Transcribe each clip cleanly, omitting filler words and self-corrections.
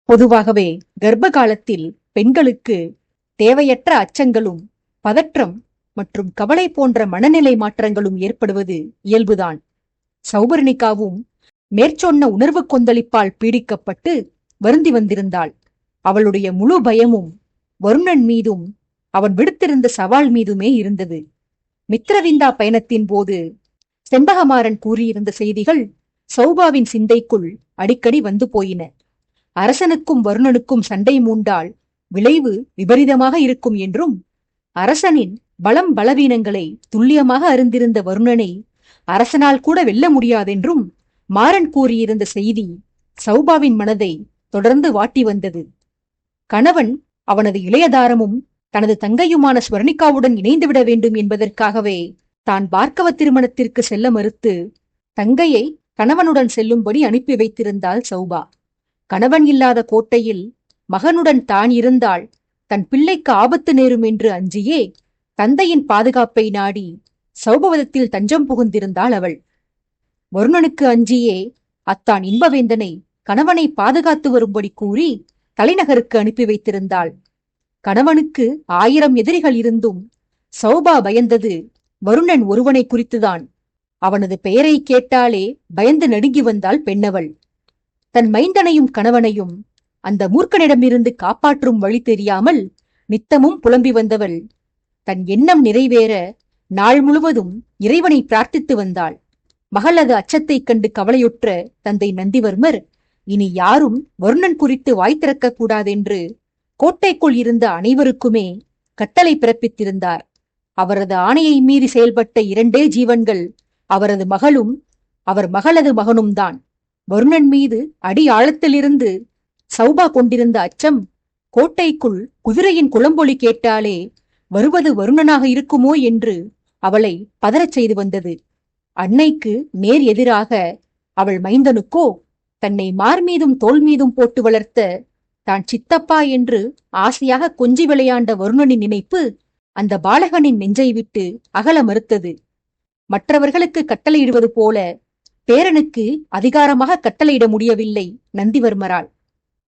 பொதுவாகவே கர்ப்ப காலத்தில் பெண்களுக்கு தேவையற்ற அச்சங்களும் பதற்றம் மற்றும் கவலை போன்ற மனநிலை மாற்றங்களும் ஏற்படுவது இயல்புதான். சௌபர்ணிகாவும் மேற்சொன்ன உணர்வு கொந்தளிப்பால் பீடிக்கப்பட்டு வருந்தி வந்திருந்தாள். அவளுடைய முழு பயமும் வருணன் மீதும் அவன் விடுத்திருந்த சவால் மீதுமே இருந்தது. மித்ரவிந்தா பயணத்தின் போது செண்பகமாறன் கூறியிருந்த செய்திகள் சௌபாவின் சிந்தைக்குள் அடிக்கடி வந்து போயின. அரசனுக்கும் வருணனுக்கும் சண்டை மூண்டால் விளைவு விபரீதமாக இருக்கும் என்றும், அரசனின் பலம் பலவீனங்களை துல்லியமாக அறிந்திருந்த வருணனை அரசனால் கூட வெல்ல முடியாதென்றும் மாறன் கூறியிருந்த செய்தி சௌபாவின் மனதை தொடர்ந்து வாட்டி வந்தது. கணவன் அவனது இளையதாரமும் தனது தங்கையுமான ஸ்வர்ணிகாவுடன் இணைந்துவிட வேண்டும் என்பதற்காகவே தான் பார்க்கவ திருமணத்திற்கு செல்ல மறுத்து தங்கையை கணவனுடன் செல்லும்படி அனுப்பி வைத்திருந்தாள் சௌபா. கணவன் இல்லாத கோட்டையில் மகனுடன் தான் இருந்தால் தன் பிள்ளைக்கு ஆபத்து நேரும் என்று அஞ்சியே தந்தையின் பாதுகாப்பை நாடி சௌபவதத்தில் தஞ்சம் புகுந்திருந்தாள் அவள். வருணனுக்கு அஞ்சியே அத்தான் இன்பவேந்தனை கணவனை பாதுகாத்து வரும்படி கூறி தலைநகருக்கு அனுப்பி வைத்திருந்தாள். கணவனுக்கு 1000 எதிரிகள் இருந்தும் சௌபா பயந்தது வருணன் ஒருவனை குறித்துதான். அவனது பெயரை கேட்டாலே பயந்து நடுங்கி வந்தாள் பெண்ணவள். தன் மைந்தனையும் கணவனையும் அந்த மூர்க்கனிடமிருந்து காப்பாற்றும் வழி தெரியாமல் நித்தமும் புலம்பி வந்தவள் தன் எண்ணம் நிறைவேற நாள் முழுவதும் இறைவனை பிரார்த்தித்து வந்தாள். மகளது அச்சத்தைக் கண்டு கவலையுற்ற தந்தை நந்திவர்மர் இனி யாரும் வருணன் குறித்து வாய் திறக்கக் கூடாதென்று கோட்டைக்குள் இருந்த அனைவருக்குமே கட்டளை பிறப்பித்திருந்தார். அவரது ஆணையை மீறி செயல்பட்ட 2 ஜீவன்கள் அவரது மகளும் அவர் மகளது மகனும் தான். வருணன் மீது அடி ஆழத்திலிருந்து சௌபா கொண்டிருந்த அச்சம் கோட்டைக்குள் குதிரையின் குளம்பொலி கேட்டாலே வருவது வருணனாக இருக்குமோ என்று அவளை பதறச் செய்து வந்தது. அன்னைக்கு நேர் எதிராக அவள் மைந்தனுக்கோ தன்னை மார் மீதும் தோல் மீதும் போட்டு வளர்த்த தான் சித்தப்பா என்று ஆசையாக கொஞ்சி விளையாண்ட வருணனின் நினைப்பு அந்த பாலகனின் நெஞ்சை விட்டு அகல மறுத்தது. மற்றவர்களுக்கு கட்டளையிடுவது போல பேரனுக்கு அதிகாரமாக கட்டளையிட முடியவில்லை நந்திவர்மரால்.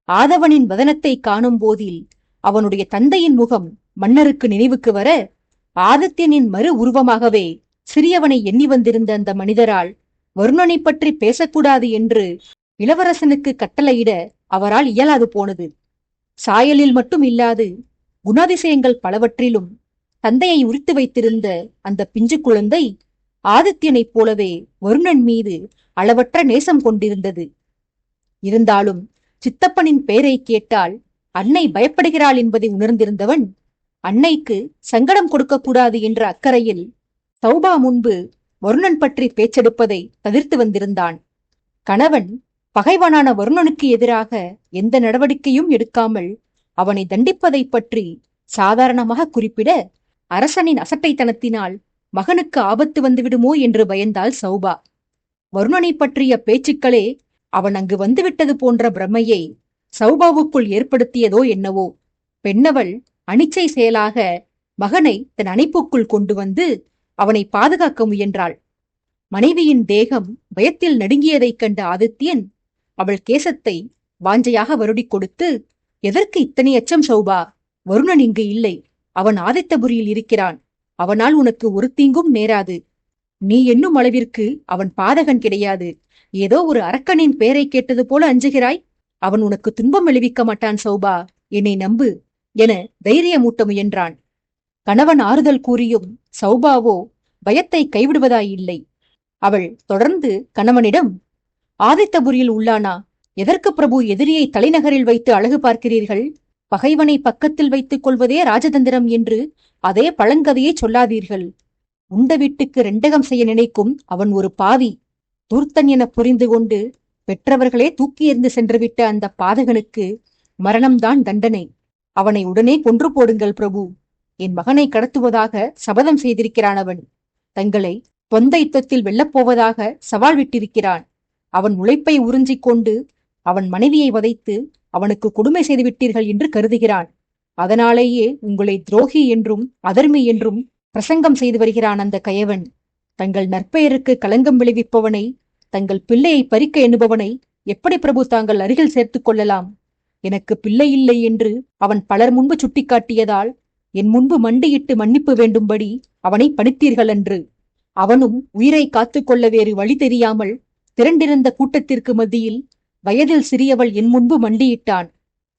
ஆதவனின் வதனத்தை காணும் போதில் அவனுடைய தந்தையின் முகம் மன்னருக்கு நினைவுக்கு வர ஆதித்யனின் மறு உருவமாகவே சிறியவனை எண்ணி வந்திருந்த அந்த மனிதரால் வருணனை பற்றி பேசக்கூடாது என்று இளவரசனுக்கு கட்டளையிட அவரால் இயலாது போனது. சாயலில் மட்டும் இல்லாது குணாதிசயங்கள் பலவற்றிலும் தந்தையை உரித்து வைத்திருந்த அந்த பிஞ்சு குழந்தை ஆதித்யனைப் போலவே வருணன் மீது அளவற்ற நேசம் கொண்டிருந்தது. இருந்தாலும் சித்தப்பனின் பெயரை கேட்டால் அன்னை பயப்படுகிறாள் என்பதை உணர்ந்திருந்தவன் அன்னைக்கு சங்கடம் கொடுக்கக்கூடாது என்ற அக்கறையில் சௌபா முன்பு வருணன் பற்றி பேச்செடுப்பதை தவிர்த்து வந்திருந்தான். கணவன் பகைவனான வருணனுக்கு எதிராக எந்த நடவடிக்கையும் எடுக்காமல் அவனை தண்டிப்பதை பற்றி சாதாரணமாக குறிப்பிட அரசனின் அசட்டைத்தனத்தினால் மகனுக்கு ஆபத்து வந்துவிடுமோ என்று பயந்தாள் சௌபா. வருணனை பற்றிய பேச்சுக்களே அவன் அங்கு வந்துவிட்டது போன்ற பிரமையை சௌபாவுக்குள் ஏற்படுத்தியதோ என்னவோ. பெண்ணவள் அனிச்சை செயலாக மகனை தன் அணைப்புக்குள் கொண்டு வந்து அவனை பாதுகாக்க முயன்றாள். மனைவியின் தேகம் பயத்தில் நடுங்கியதைக் கண்ட ஆதித்யன் அவள் கேசத்தை வாஞ்சையாக வருடிக் கொடுத்து, எதற்கு இத்தனை அச்சம் சௌபா? வருணன் இங்கு இல்லை, அவன் ஆதித்தபுரியில் இருக்கிறான். அவனால் உனக்கு ஒரு தீங்கும் நேராது. நீ என்னும் அளவிற்கு அவன் பாதகன் கிடையாது. ஏதோ ஒரு அரக்கனின் பெயரை கேட்டது போல அஞ்சுகிறாய். அவன் உனக்கு துன்பம் விளைவிக்க மாட்டான் சௌபா, என்னை நம்பு என தைரியமூட்ட முயன்றான். கணவன் ஆறுதல் கூறியும் சௌபாவோ பயத்தை கைவிடுவதாயில்லை. அவள் தொடர்ந்து கணவனிடம், ஆதித்தபுரியில் உள்ளானா? எதற்கு பிரபு எதிரியை தலைநகரில் வைத்து அழகு பார்க்கிறீர்கள்? பகைவனை பக்கத்தில் வைத்துக் கொள்வதே ராஜதந்திரம் என்று அதே பழங்கதையை சொல்லாதீர்கள். உண்ட வீட்டுக்கு ரெண்டகம் செய்ய நினைக்கும் அவன் ஒரு பாவி. தூர்த்தன் என புரிந்து கொண்டு பெற்றவர்களே தூக்கி எறிந்து சென்றுவிட்ட அந்த பாதகனுக்கு மரணம்தான் தண்டனை. அவனை உடனே கொன்று போடுங்கள் பிரபு. என் மகனை கடத்துவதாக சபதம் செய்திருக்கிறான் அவன். தங்களை தொந்த யுத்தத்தில் வெல்லப்போவதாக சவால் விட்டிருக்கிறான். அவன் உழைப்பை உறிஞ்சிக் கொண்டு அவன் மனைவியை வதைத்து அவனுக்கு கொடுமை செய்து விட்டீர்கள் என்று கருதுகிறான். அதனாலேயே உங்களை துரோகி என்றும் அதர்மி என்றும் பிரசங்கம் செய்து வருகிறான் அந்த கயவன். தங்கள் நற்பெயருக்கு களங்கம் விளைவிப்பவனை, தங்கள் பிள்ளையை பறிக்க எண்ணுபவனை எப்படி பிரபு தாங்கள் அருகில் சேர்த்துக் கொள்ளலாம்? எனக்கு பிள்ளை இல்லை என்று அவன் பலர் முன்பு சுட்டிக்காட்டியதால் என் முன்பு மண்டியிட்டு மன்னிப்பு வேண்டும்படி அவனை பணித்தீர்கள் என்று. அவனும் உயிரை காத்துக்கொள்ள வேறு வழி தெரியாமல் திரண்டிருந்த கூட்டத்திற்கு மத்தியில் வயதில் சிறியவள் என் முன்பு மண்டியிட்டான்.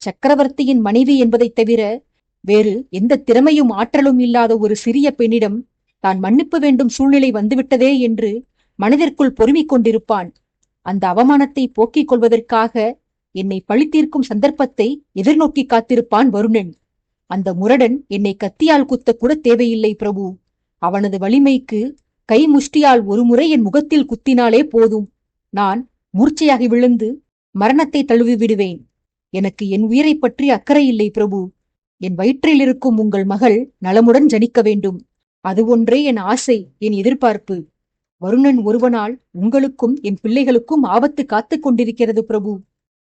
சக்கரவர்த்தியின் மனைவி என்பதைத் தவிர வேறு எந்த திறமையும் ஆற்றலும் இல்லாத ஒரு சிறிய பெண்ணிடம் தான் மன்னிப்பு வேண்டும் சூழ்நிலை வந்துவிட்டதே என்று மனதிற்குள் பொறுமிக் கொண்டிருப்பான். அந்த அவமானத்தை போக்கிக் கொள்வதற்காக என்னை பழித்தீர்க்கும் சந்தர்ப்பத்தை எதிர்நோக்கி காத்திருப்பான் வருணன். அந்த முரடன் என்னை கத்தியால் குத்தக்கூட தேவையில்லை பிரபு. அவனது வலிமைக்கு கை முஷ்டியால் ஒருமுறை என் முகத்தில் குத்தினாலே போதும். நான் மூர்ச்சையாகி விழுந்து மரணத்தை தழுவி விடுவேன். எனக்கு என் உயிரை பற்றி அக்கறை இல்லை பிரபு. என் வயிற்றில் இருக்கும் உங்கள் மகள் நலமுடன் ஜனிக்க வேண்டும். அது ஒன்றே என் ஆசை, என் எதிர்பார்ப்பு. வருணன் ஒருவனால் உங்களுக்கும் என் பிள்ளைகளுக்கும் ஆபத்து காத்துக் கொண்டிருக்கிறது பிரபு.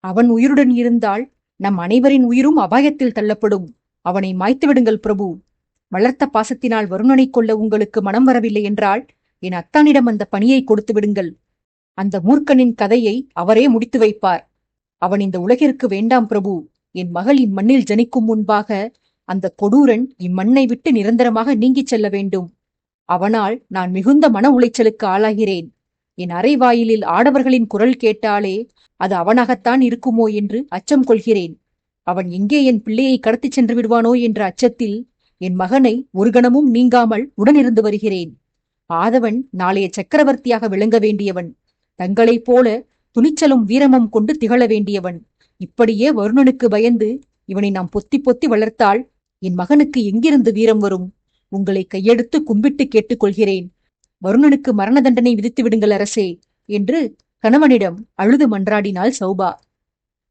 அவன் உயிருடன் இருந்தால் நம் அனைவரின் உயிரும் அபாயத்தில் தள்ளப்படும். அவனை மாய்த்து விடுங்கள் பிரபு. வளர்த்த பாசத்தினால் வருணனை கொள்ள உங்களுக்கு மனம் வரவில்லை என்றால் என் அத்தானிடம் அந்த பணியை கொடுத்து விடுங்கள். அந்த மூர்க்கனின் கதையை அவரே முடித்து வைப்பார். அவன் இந்த உலகிற்கு வேண்டாம் பிரபு. என் மகள் இம்மண்ணில் ஜனிக்கும் முன்பாக அந்த கொடூரன் இம்மண்ணை விட்டு நிரந்தரமாக நீங்கிச் செல்ல வேண்டும். அவனால் நான் மிகுந்த மன உளைச்சலுக்கு ஆளாகிறேன். என் அறை வாயிலில் ஆடவர்களின் குரல் கேட்டாலே அது அவனாகத்தான் இருக்குமோ என்று அச்சம் கொள்கிறேன். அவன் எங்கே என் பிள்ளையை கடத்திச் சென்று விடுவானோ என்ற அச்சத்தில் என் மகனை ஒரு கணமும் நீங்காமல் உடனிருந்து வருகிறேன். ஆதவன் நாளைய சக்கரவர்த்தியாக விளங்க வேண்டியவன். தங்களைப் போல துணிச்சலும் வீரமும் கொண்டு திகழ வேண்டியவன். இப்படியே வருணனுக்கு பயந்து இவனை நாம் பொத்தி பொத்தி வளர்த்தால் என் மகனுக்கு எங்கிருந்து வீரம் வரும்? உங்களை கையெடுத்து கும்பிட்டு கேட்டுக்கொள்கிறேன். வருணனுக்கு மரண தண்டனை விதித்து விடுங்கள் அரசே என்று கணவனிடம் அழுது மன்றாடினாள் சௌபா.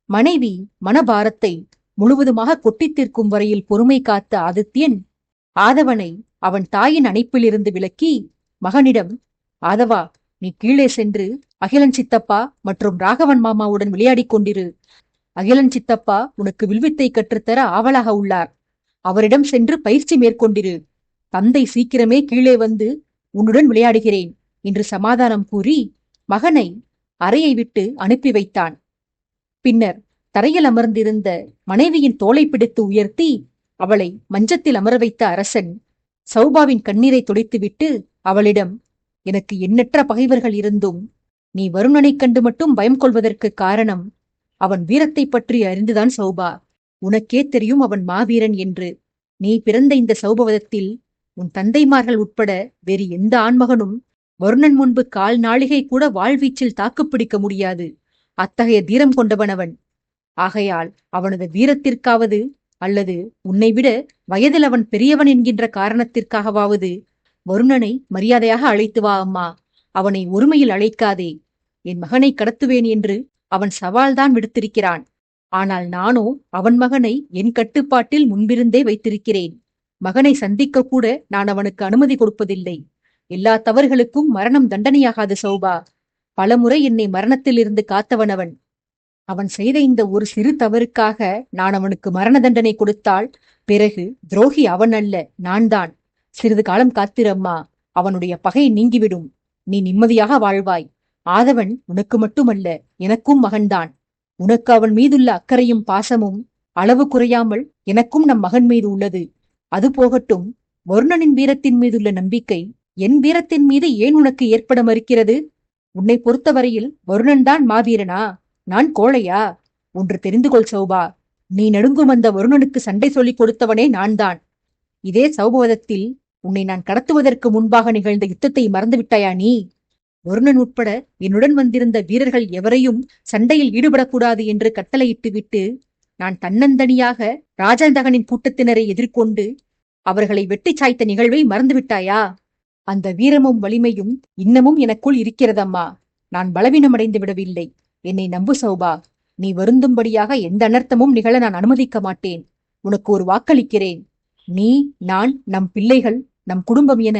மனைவி மனபாரத்தை முழுவதுமாக கொட்டித் தீர்க்கும் வரையில் பொறுமை காத்த ஆதித்யன் ஆதவனை அவன் தாயின் அணைப்பிலிருந்து விலக்கி மகனிடம், ஆதவா, நீ கீழே சென்று அகிலன் சித்தப்பா மற்றும் ராகவன் மாமாவுடன் விளையாடிக் கொண்டிரு. அகிலன் சித்தப்பா உனக்கு வில்வித்தை கற்றுத்தர ஆவலாக உள்ளார். அவரிடம் சென்று பயிற்சி மேற்கொண்டிரு. தந்தை சீக்கிரமே கீழே வந்து உன்னுடன் விளையாடுகிறேன் என்று சமாதானம் கூறி மகனை அறையை விட்டு அனுப்பி வைத்தான். பின்னர் தரையில் அமர்ந்திருந்த மனைவியின் தோளை பிடித்து உயர்த்தி அவளை மஞ்சத்தில் அமர வைத்த அரசன் சௌபாவின் கண்ணீரை துடைத்துவிட்டு அவளிடம், எனக்கு எண்ணற்ற பகைவர்கள் இருந்தும் நீ வருணனைக் கண்டு மட்டும் பயம் கொள்வதற்கு காரணம் அவன் வீரத்தை பற்றி அறிந்துதான் சௌபா. உனக்கே தெரியும் அவன் மாவீரன் என்று. நீ பிறந்த இந்த சௌபவதத்தில் உன் தந்தைமார்கள் உட்பட வேறு எந்த ஆண்மகனும் வருணன் முன்பு கால் நாளிகை கூட வாழ்வீச்சில் தாக்குப்பிடிக்க முடியாது. அத்தகைய தீரம் கொண்டவனவன். ஆகையால் அவனது வீரத்திற்காவது அல்லது உன்னை விட வயதில் அவன் பெரியவன் என்கின்ற காரணத்திற்காகவாவது வருணனை மரியாதையாக அழைத்து வா அம்மா. அவனை ஒருமையில் அழைக்காதே. என் மகனை கடத்துவேன் என்று அவன் சவால்தான் விடுத்திருக்கிறான். ஆனால் நானோ அவன் மகனை என் கட்டுப்பாட்டில் முன்பிருந்தே வைத்திருக்கிறேன். மகனை சந்திக்க கூட நான் அவனுக்கு அனுமதி கொடுப்பதில்லை. எல்லா தவறுகளுக்கும் மரணம் தண்டனையாகாது சௌபா. பலமுறை என்னை மரணத்தில் இருந்து காத்தவனவன். அவன் செய்த இந்த ஒரு சிறு தவறுக்காக நான் அவனுக்கு மரண தண்டனை கொடுத்தால் பிறகு துரோகி அவன் அல்ல, நான் தான். சிறிது காலம் காத்திரம்மா. அவனுடைய பகை நீங்கிவிடும். நீ நிம்மதியாக வாழ்வாய். ஆதவன் உனக்கு மட்டுமல்ல, எனக்கும் மகன்தான். உனக்கு அவன் மீதுள்ள அக்கறையும் பாசமும் அளவு குறையாமல் எனக்கும் நம் மகன் மீது உள்ளது. அது போகட்டும், வருணனின் வீரத்தின் மீதுள்ள நம்பிக்கை என் வீரத்தின் மீது ஏன் உனக்கு ஏற்பட மறுக்கிறது? உன்னை பொறுத்தவரையில் வருணன் தான் மாவீரனா, நான் கோழையா? ஒன்று தெரிந்து கொள் சௌபா. நீ நடுங்கும் அந்த வருணனுக்கு சண்டை சொல்லிக் கொடுத்தவனே நான் தான். இதே சௌபவதத்தில் உன்னை நான் கடத்துவதற்கு முன்பாக நிகழ்ந்த யுத்தத்தை மறந்துவிட்டாயா நீ? வருணன் உட்பட என்னுடன் வந்திருந்த வீரர்கள் எவரையும் சண்டையில் ஈடுபடக்கூடாது என்று கட்டளையிட்டு விட்டு நான் தன்னந்தனியாக ராஜந்தகனின் கூட்டத்தினரை எதிர்கொண்டு அவர்களை வெட்டி சாய்த்த நிகழ்வை மறந்துவிட்டாயா? அந்த வீரமும் வலிமையும் இன்னமும் எனக்குள் இருக்கிறதம்மா. நான் பலவீனமடைந்து விடவில்லை. என்னை நம்பு சௌபா. நீ வருந்தும்படியாக எந்த அனர்த்தமும் நிகழ நான் அனுமதிக்க மாட்டேன். உனக்கு ஒரு வாக்களிக்கிறேன். நீ, நான், நம் பிள்ளைகள், நம் குடும்பம் என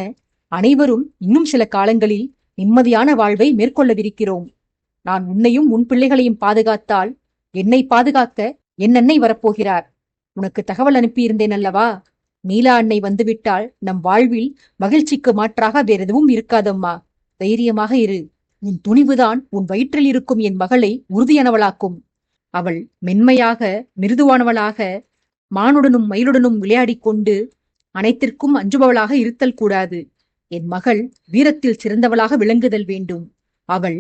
அனைவரும் இன்னும் சில காலங்களில் நிம்மதியான வாழ்வை மேற்கொள்ளவிருக்கிறோம். நான் உன்னையும் உன் பிள்ளைகளையும் பாதுகாத்தால் என்னை பாதுகாக்க என் அன்னை வரப்போகிறார். உனக்கு தகவல் அனுப்பியிருந்தேன் அல்லவா? நீலா அன்னை வந்துவிட்டால் நம் வாழ்வில் மகிழ்ச்சிக்கு மாற்றாக வேறெதுவும் இருக்காதம்மா. தைரியமாக இரு. உன் துணிவுதான் உன் வயிற்றில் இருக்கும் என் மகளை உறுதியானவளாக்கும். அவள் மென்மையாக, மிருதுவானவளாக, மானுடனும் மயிலுடனும் விளையாடிக் கொண்டு அனைத்திற்கும் அஞ்சுபவளாக இருத்தல் கூடாது. என் மகள் வீரத்தில் சிறந்தவளாக விளங்குதல் வேண்டும். அவள்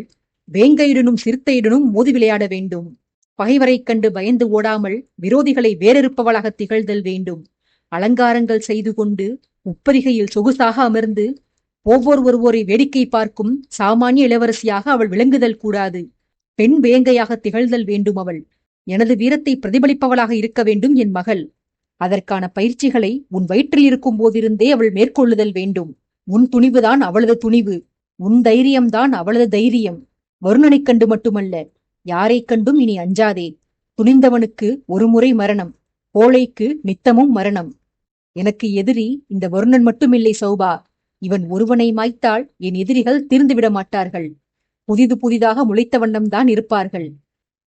வேங்கையுடனும் சிறுத்தையுடனும் மோதி விளையாட வேண்டும். பகைவரைக் கண்டு பயந்து ஓடாமல் விரோதிகளை வேறறுப்பவளாக திகழ்தல் வேண்டும். அலங்காரங்கள் செய்து கொண்டு முப்பரிகையில் சொகுசாக அமர்ந்து ஒருவரை வேடிக்கை பார்க்கும் சாமானிய இளவரசியாக அவள் விளங்குதல் கூடாது. பெண் வேங்கையாக திகழ்தல் வேண்டும். அவள் எனது வீரத்தை பிரதிபலிப்பவளாக இருக்க வேண்டும் என் மகள். அதற்கான பயிற்சிகளை உன் வயிற்றில் இருக்கும் போதிருந்தே அவள் மேற்கொள்ளுதல் வேண்டும். உன் துணிவுதான் அவளது துணிவு, உன் தைரியம்தான் அவளது தைரியம். வருணனைக் கண்டு மட்டுமல்ல, யாரைக் கண்டும் இனி அஞ்சாதே. துணிந்தவனுக்கு ஒரு முறை மரணம், கோழைக்கு நித்தமும் மரணம். எனக்கு எதிரி இந்த வருணன் மட்டுமில்லை சௌபா. இவன் ஒருவனை மாய்த்தால் என் எதிரிகள் தீர்ந்துவிட மாட்டார்கள். புதிதாக முளைத்த வண்ணம்தான் இருப்பார்கள்.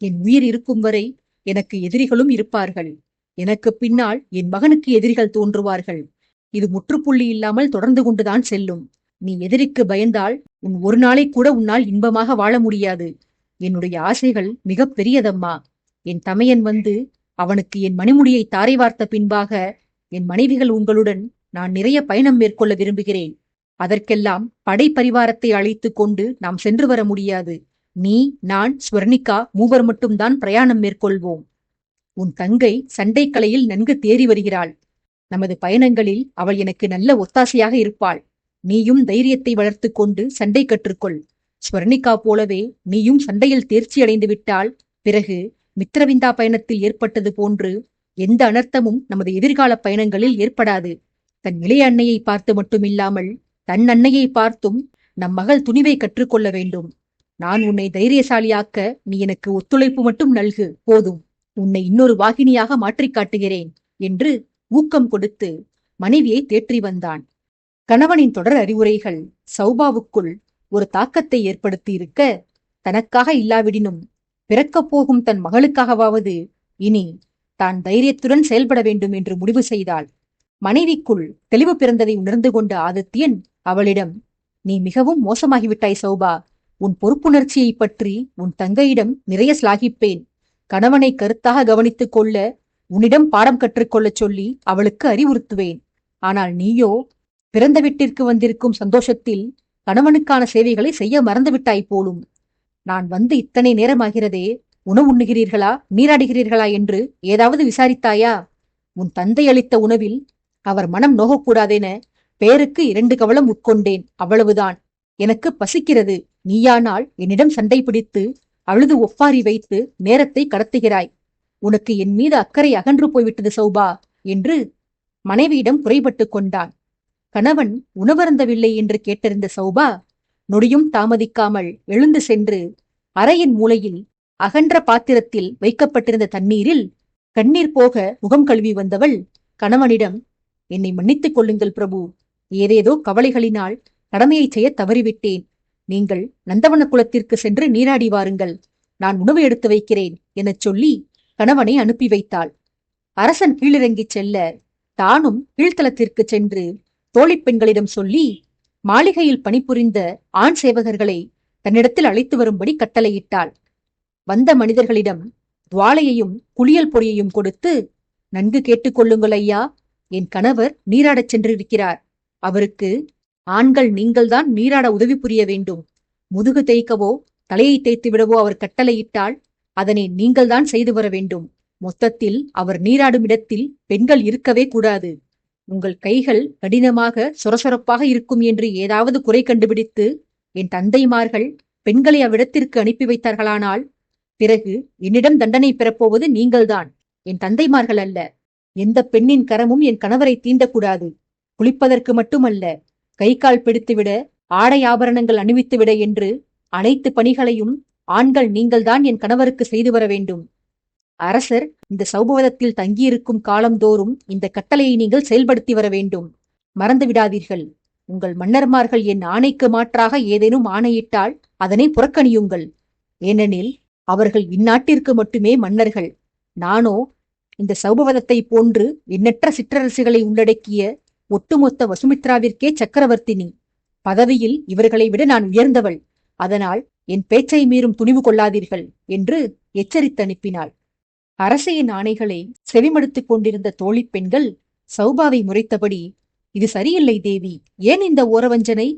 என் உயிர் இருக்கும் வரை எனக்கு எதிரிகளும் இருப்பார்கள். எனக்கு பின்னால் என் மகனுக்கு எதிரிகள் தோன்றுவார்கள். இது முற்றுப்புள்ளி இல்லாமல் தொடர்ந்து கொண்டுதான் செல்லும். நீ எதிரிக்கு பயந்தால் உன் ஒரு நாளை கூட உன்னால் இன்பமாக வாழ முடியாது. என்னுடைய ஆசைகள் மிக பெரியதம்மா. என் தமையன் வந்து அவனுக்கு என் மணிமுடியை தாரை வார்த்த பின்பாக என் மனைவிகள் உங்களுடன் நான் நிறைய பயணம் மேற்கொள்ள விரும்புகிறேன். அதற்கெல்லாம் படை பரிவாரத்தை அழைத்துக் கொண்டு நாம் சென்று வர முடியாது. நீ, நான், ஸ்வர்ணிகா மூவர் மட்டும்தான் பிரயாணம் மேற்கொள்வோம். உன் தங்கை சண்டைக்கலையில் நன்கு தேறி வருகிறாள். நமது பயணங்களில் அவள் எனக்கு நல்ல ஒத்தாசையாக இருப்பாள். நீயும் தைரியத்தை வளர்த்து கொண்டு சண்டை கற்றுக்கொள். ஸ்வர்ணிகா போலவே நீயும் சண்டையில் தேர்ச்சி அடைந்து விட்டால் பிறகு மித்ரவிந்தா பயணத்தில் ஏற்பட்டது போன்று எந்த அனர்த்தமும் நமது எதிர்கால பயணங்களில் ஏற்படாது. தன் இளைய அன்னையை பார்த்து மட்டுமில்லாமல் தன் அன்னையை பார்த்தும் நம் மகள் துணிவை கற்றுக்கொள்ள வேண்டும். நான் உன்னை தைரியசாலியாக்க நீ எனக்கு ஒத்துழைப்பு மட்டும் நல்கு, போதும். உன்னை இன்னொரு வாகினியாக மாற்றிக் காட்டுகிறேன் என்று ஊக்கம் கொடுத்து மனைவியை தேற்றி வந்தான். கணவனின் தொடர் அறிவுரைகள் சௌபாவுக்குள் ஒரு தாக்கத்தை ஏற்படுத்தி இருக்க, தனக்காக இல்லாவிடினும் பிறக்கப் போகும் தன் மகளுக்காகவாவது இனி தான் தைரியத்துடன் செயல்பட வேண்டும் என்று முடிவு செய்தாள். மனைவிக்குள் தெளிவு பிறந்ததை உணர்ந்து கொண்ட ஆதித்யன் அவளிடம், நீ மிகவும் மோசமாகிவிட்டாய் சௌபா. உன் பொறுப்புணர்ச்சியை பற்றி உன் தங்கையிடம் நிறைய சிலாகிப்பேன். கணவனை கருத்தாக கவனித்துக் கொள்ள உன்னிடம் பாடம் கற்றுக்கொள்ளச் சொல்லி அவளுக்கு அறிவுறுத்துவேன். ஆனால் நீயோ பிறந்த வீட்டிற்கு வந்திருக்கும் சந்தோஷத்தில் கணவனுக்கான சேவைகளை செய்ய மறந்துவிட்டாய் போலும். நான் வந்து இத்தனை நேரமாகிறதே, உணவு உண்ணுகிறீர்களா, நீராடுகிறீர்களா என்று ஏதாவது விசாரித்தாயா? உன் தந்தை அளித்த உணவில் அவர் மனம் நோகக்கூடாதென பேருக்கு 2 கவளம் உட்கொண்டேன், அவ்வளவுதான். எனக்கு பசிக்கிறது. நீயானால் என்னிடம் சண்டை பிடித்து அழுது ஒப்பாரி வைத்து நேரத்தை கடத்துகிறாய். உனக்கு என் மீது அக்கறை அகன்று போய்விட்டது சௌபா என்று மனைவியிடம் குறைபட்டு கொண்டான். கணவன் உணவருந்தவில்லை என்று கேட்டிருந்த சௌபா நொடியும் தாமதிக்காமல் எழுந்து சென்று அறையின் மூலையில் அகன்ற பாத்திரத்தில் வைக்கப்பட்டிருந்த தண்ணீரில் கண்ணீர் போக முகம் கழுவி வந்தவள் கணவனிடம், என்னை மன்னித்துக் கொள்ளுங்கள் பிரபு. ஏதேதோ கவலைகளினால் கடமையை செய்ய தவறிவிட்டேன். நீங்கள் நந்தவன குலத்திற்கு சென்று நீராடி வாருங்கள், நான் உணவு எடுத்து வைக்கிறேன் எனச் சொல்லி கணவனை அனுப்பி வைத்தாள். அரசன் கீழிறங்கிச் செல்ல தானும் கீழ்த்தலத்திற்கு சென்று தோழிப் பெண்களிடம் சொல்லி மாளிகையில் பணிபுரிந்த ஆண் சேவகர்களை தன்னிடத்தில் அழைத்து வரும்படி கட்டளையிட்டாள். வந்த மனிதர்களிடம் துவாலையையும் குளியல் பொடியையும் கொடுத்து, நன்கு கேட்டுக்கொள்ளுங்கள் ஐயா, என் கணவர் நீராடச் சென்றிருக்கிறார். அவருக்கு ஆண்கள் நீங்கள்தான் நீராட உதவி புரிய வேண்டும். முதுகு தேய்க்கவோ தலையை தேய்த்து விடவோ அவர் கட்டளையிட்டால் அதனை நீங்கள்தான் செய்து வர வேண்டும். மொத்தத்தில் அவர் நீராடும் இடத்தில் பெண்கள் இருக்கவே கூடாது. உங்கள் கைகள் கடினமாக சொரசொரப்பாக இருக்கும் என்று ஏதாவது குறை கண்டுபிடித்து என் தந்தைமார்கள் பெண்களை அவ்விடத்திற்கு அனுப்பி வைத்தார்களானால் பிறகு என்னிடம் தண்டனை பெறப்போவது நீங்கள்தான், என் தந்தைமார்கள் அல்ல. எந்த பெண்ணின் கரமும் என் கணவரை தீண்டக்கூடாது. குளிப்பதற்கு மட்டுமல்ல, கை கால் பிடித்துவிட, ஆடை ஆபரணங்கள் அணிவித்துவிட என்று அனைத்து பணிகளையும் ஆண்கள் நீங்கள்தான் என் கணவருக்கு செய்து வர வேண்டும். அரசர் இந்த சௌபவதத்தில் தங்கியிருக்கும் காலந்தோறும் இந்த கட்டளையை நீங்கள் செயல்படுத்தி வர வேண்டும். மறந்து விடாதீர்கள். உங்கள் மன்னர்மார்கள் என் ஆணைக்கு மாற்றாக ஏதேனும் ஆணையிட்டால் அதனை புறக்கணியுங்கள். ஏனெனில் அவர்கள் இந்நாட்டிற்கு மட்டுமே மன்னர்கள். நானோ இந்த சௌபவதத்தை போன்று எண்ணற்ற சிற்றரசுகளை உள்ளடக்கிய ஒட்டுமொத்த வசுமித்ராவிற்கே சக்கரவர்த்தினி. பதவியில் இவர்களை விட நான் உயர்ந்தவள். அதனால் என் பேச்சை மீறும் துணிவு கொள்ளாதீர்கள் என்று எச்சரித்து அனுப்பினாள். அரசியின் ஆணைகளை செவிமடுத்துக் கொண்டிருந்த தோழிப் பெண்கள் சௌபாவை முறைத்தபடி, இது சரியில்லை தேவி, ஏன் இந்த ஓரவஞ்சனை?